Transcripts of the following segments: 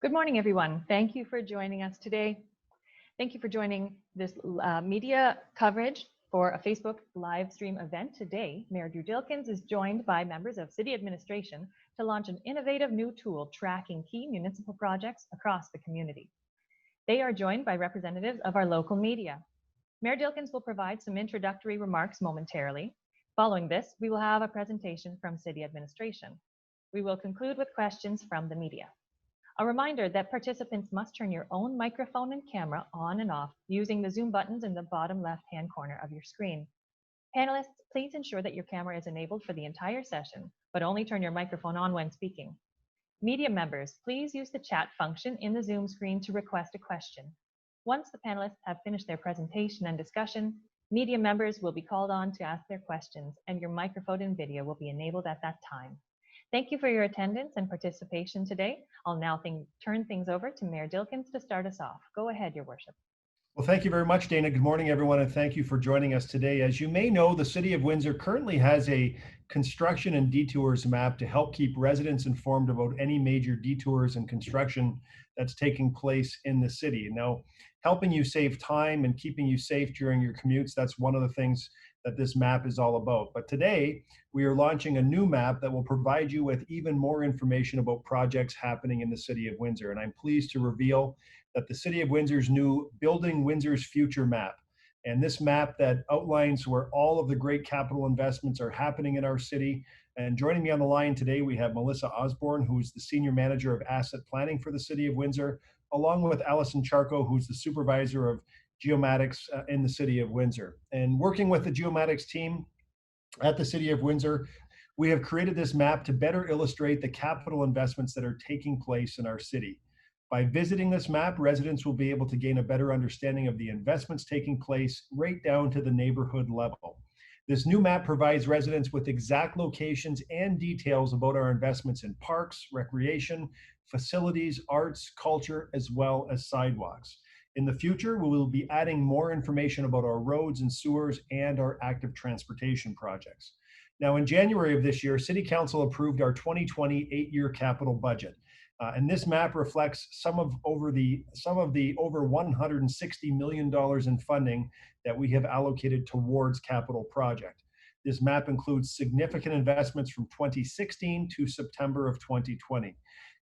Good morning, everyone. Thank you for joining us today. Thank you for joining this media coverage for a Facebook live stream event. Today, Mayor Drew Dilkens is joined by members of City Administration to launch an innovative new tool tracking key municipal projects across the community. They are joined by representatives of our local media. Mayor Dilkens will provide some introductory remarks momentarily. Following this, we will have a presentation from City Administration. We will conclude with questions from the media. A reminder that participants must turn your own microphone and camera on and off using the Zoom buttons in the bottom left-hand corner of your screen. Panelists, please ensure that your camera is enabled for the entire session, but only turn your microphone on when speaking. Media members, please use the chat function in the Zoom screen to request a question. Once the panelists have finished their presentation and discussion, media members will be called on to ask their questions, and your microphone and video will be enabled at that time. Thank you for your attendance and participation today. I'll now turn things over to Mayor Dilkens to start us off. Go ahead, Your Worship. Well, thank you very much, Dana. Good morning, everyone, and thank you for joining us today. As you may know, the City of Windsor currently has a construction and detours map to help keep residents informed about any major detours and construction that's taking place in the city. Now, helping you save time and keeping you safe during your commutes, that's one of the things that this map is all about. But today, we are launching a new map that will provide you with even more information about projects happening in the City of Windsor. And I'm pleased to reveal that the City of Windsor's new Building Windsor's Future map. And this map that outlines where all of the great capital investments are happening in our city. And joining me on the line today, we have Melissa Osborne, who is the Senior Manager of Asset Planning for the City of Windsor, along with Allison Charco, who's the Supervisor of Geomatics in the City of Windsor. And working with the Geomatics team at the City of Windsor, we have created this map to better illustrate the capital investments that are taking place in our city. By visiting this map, residents will be able to gain a better understanding of the investments taking place right down to the neighborhood level. This new map provides residents with exact locations and details about our investments in parks, recreation, facilities, arts, culture, as well as sidewalks. In the future, we will be adding more information about our roads and sewers and our active transportation projects. Now, in January of this year, City Council approved our 2020 8-year capital budget. And this map reflects some of the over $160 million in funding that we have allocated towards capital project. This map includes significant investments from 2016 to September of 2020.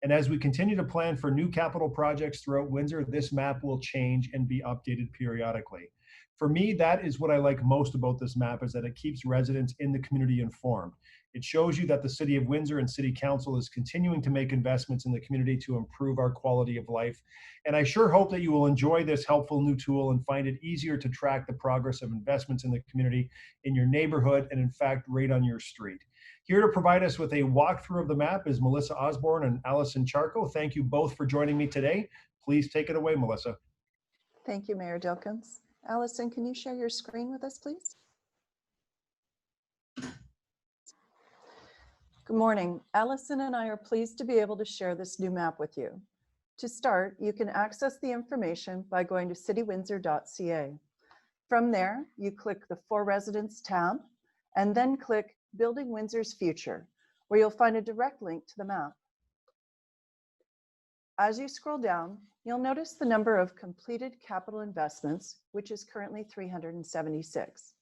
And as we continue to plan for new capital projects throughout Windsor, this map will change and be updated periodically. For me, that is what I like most about this map, is that it keeps residents in the community informed. It shows you that the City of Windsor and City Council is continuing to make investments in the community to improve our quality of life. And I sure hope that you will enjoy this helpful new tool and find it easier to track the progress of investments in the community, in your neighborhood, and in fact, right on your street. Here to provide us with a walkthrough of the map is Melissa Osborne and Allison Charco. Thank you both for joining me today. Please take it away, Melissa. Thank you, Mayor Dilkens. Allison, can you share your screen with us, please? Good morning. Allison and I are pleased to be able to share this new map with you. To start, you can access the information by going to citywindsor.ca. From there, you click the For Residents tab and then click Building Windsor's Future, where you'll find a direct link to the map. As you scroll down, you'll notice the number of completed capital investments, which is currently 376.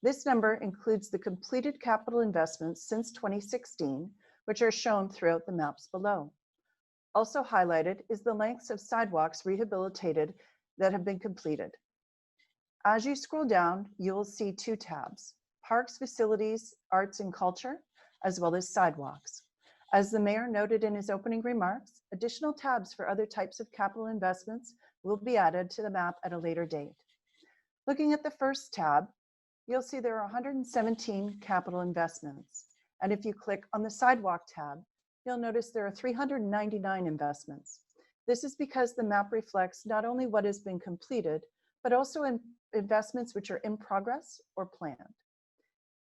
This number includes the completed capital investments since 2016, which are shown throughout the maps below. Also highlighted is the lengths of sidewalks rehabilitated that have been completed. As you scroll down, you will see two tabs: Parks, Facilities, Arts and Culture, as well as Sidewalks. As the mayor noted in his opening remarks, additional tabs for other types of capital investments will be added to the map at a later date. Looking at the first tab, you'll see there are 117 capital investments. And if you click on the Sidewalk tab, you'll notice there are 399 investments. This is because the map reflects not only what has been completed, but also investments which are in progress or planned.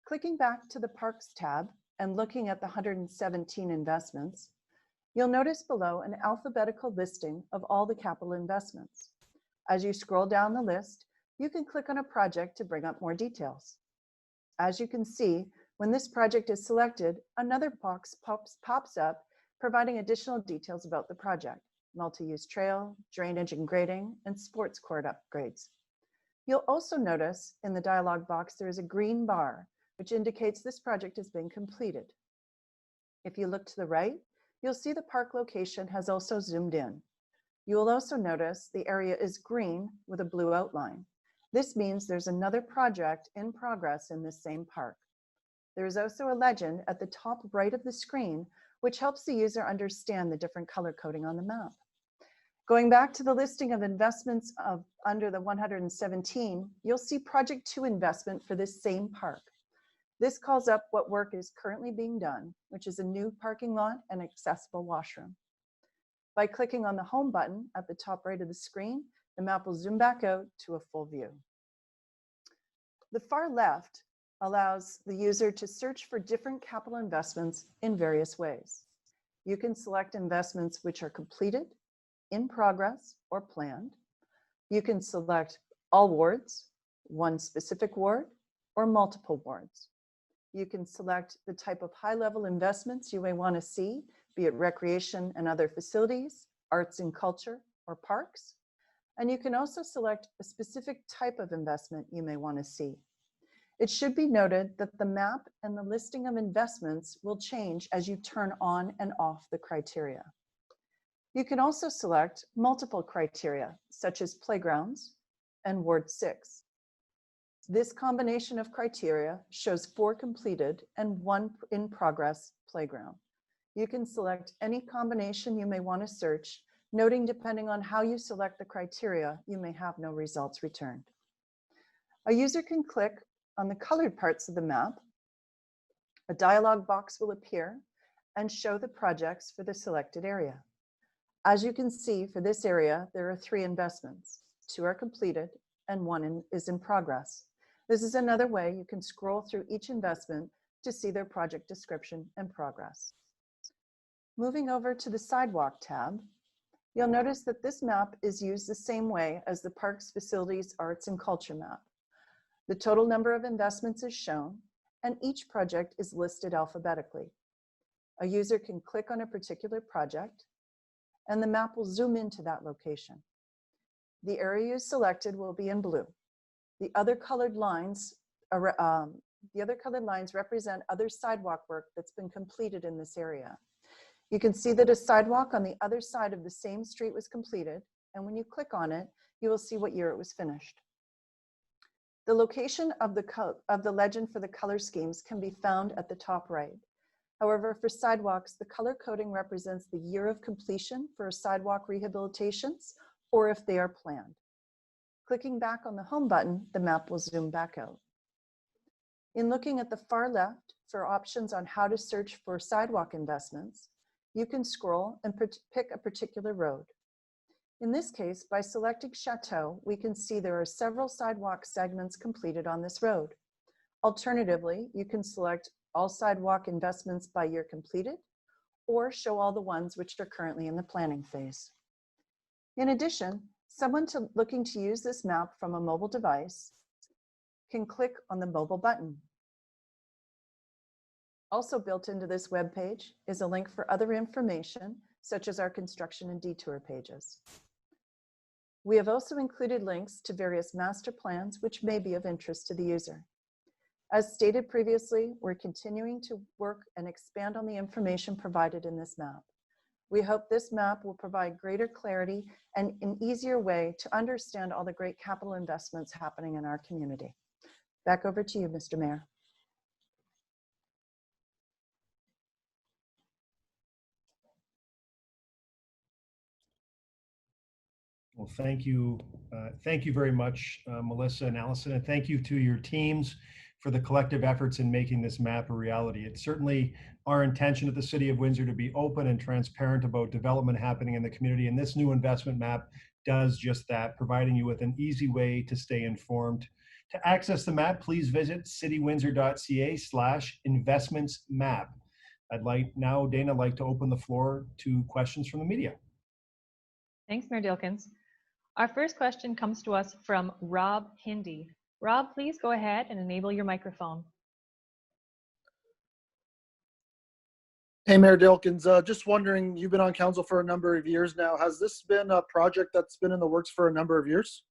Clicking back to the Parks tab and looking at the 117 investments, you'll notice below an alphabetical listing of all the capital investments. As you scroll down the list, you can click on a project to bring up more details. As you can see, when this project is selected, another box pops up, providing additional details about the project. multi-use trail, drainage and grading, and sports court upgrades. You'll also notice in the dialog box there is a green bar, which indicates this project has been completed. If you look to the right, you'll see the park location has also zoomed in. You will also notice the area is green with a blue outline. This means there's another project in progress in this same park. There is also a legend at the top right of the screen, which helps the user understand the different color coding on the map. Going back to the listing of investments under the 117, you'll see Project 2 investment for this same park. This calls up what work is currently being done, which is a new parking lot and accessible washroom. By clicking on the Home button at the top right of the screen, the map will zoom back out to a full view. The far left allows the user to search for different capital investments in various ways. You can select investments which are completed, in progress, or planned. You can select all wards, one specific ward, or multiple wards. You can select the type of high-level investments you may want to see, be it recreation and other facilities, arts and culture, or parks. And you can also select a specific type of investment you may want to see. It should be noted that the map and the listing of investments will change as you turn on and off the criteria. You can also select multiple criteria, such as playgrounds and Ward 6. This combination of criteria shows 4 completed and 1 in progress playground. You can select any combination you may want to search, noting depending on how you select the criteria, you may have no results returned. A user can click on the colored parts of the map. A dialog box will appear and show the projects for the selected area. As you can see, for this area, there are 3 investments. 2 are completed and 1 is in progress. This is another way you can scroll through each investment to see their project description and progress. Moving over to the sidewalk tab, you'll notice that this map is used the same way as the Parks, Facilities, Arts, and Culture map. The total number of investments is shown, and each project is listed alphabetically. A user can click on a particular project, and the map will zoom into that location. The area you selected will be in blue. The other colored lines represent other sidewalk work that's been completed in this area. You can see that a sidewalk on the other side of the same street was completed, and when you click on it, you will see what year it was finished. The location of the legend for the color schemes can be found at the top right. However, for sidewalks, the color coding represents the year of completion for sidewalk rehabilitations or if they are planned. Clicking back on the Home button, the map will zoom back out. In looking at the far left for options on how to search for sidewalk investments, you can scroll and pick a particular road. In this case, by selecting Chateau, we can see there are several sidewalk segments completed on this road. Alternatively, you can select all sidewalk investments by year completed, or show all the ones which are currently in the planning phase. In addition, someone looking to use this map from a mobile device can click on the mobile button. Also built into this web page is a link for other information, such as our construction and detour pages. We have also included links to various master plans which may be of interest to the user. As stated previously, we're continuing to work and expand on the information provided in this map. We hope this map will provide greater clarity and an easier way to understand all the great capital investments happening in our community. Back over to you, Mr. Mayor. Well, thank you very much, Melissa and Allison, and thank you to your teams for the collective efforts in making this map a reality. It's certainly our intention at the City of Windsor to be open and transparent about development happening in the community, and this new investment map does just that, providing you with an easy way to stay informed. To access the map, please visit citywindsor.ca/investmentsmap. I'd like now, Dana, like to open the floor to questions from the media. Thanks, Mayor Dilkens. Our first question comes to us from Rob Hindy. Rob, please go ahead and enable your microphone. Hey, Mayor Dilkens, just wondering, you've been on council for a number of years now. Has this been a project that's been in the works for a number of years?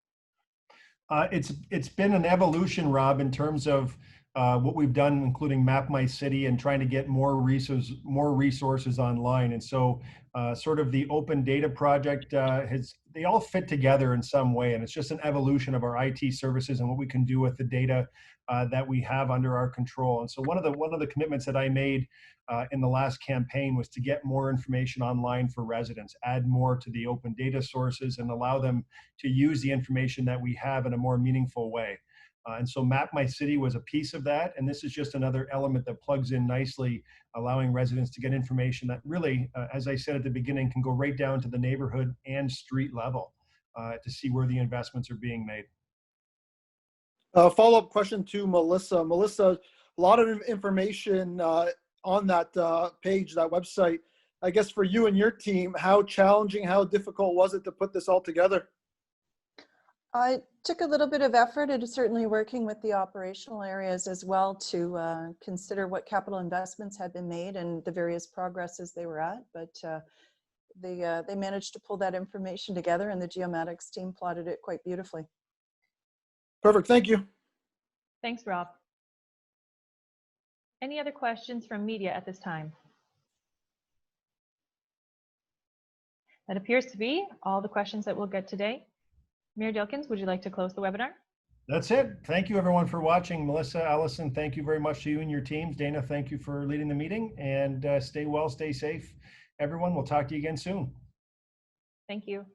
It's been an evolution, Rob, in terms of what we've done, including Map My City and trying to get more resources online. And so sort of the open data project they all fit together in some way. And it's just an evolution of our IT services and what we can do with the data that we have under our control. And so one of the commitments that I made in the last campaign was to get more information online for residents, add more to the open data sources and allow them to use the information that we have in a more meaningful way. And so Map My City was a piece of that. And this is just another element that plugs in nicely, allowing residents to get information that really, as I said at the beginning, can go right down to the neighborhood and street level to see where the investments are being made. Follow-up question to Melissa. Melissa, a lot of information on that page, that website. I guess for you and your team, how challenging, how difficult was it to put this all together? It took a little bit of effort, and certainly working with the operational areas as well to consider what capital investments had been made and the various progresses they were at. But they managed to pull that information together, and the geomatics team plotted it quite beautifully. Perfect. Thank you. Thanks, Rob. Any other questions from media at this time? That appears to be all the questions that we'll get today. Mayor Dilkens, would you like to close the webinar? That's it. Thank you, everyone, for watching. Melissa, Allison, thank you very much to you and your teams. Dana, thank you for leading the meeting. And stay well, stay safe. Everyone, we'll talk to you again soon. Thank you.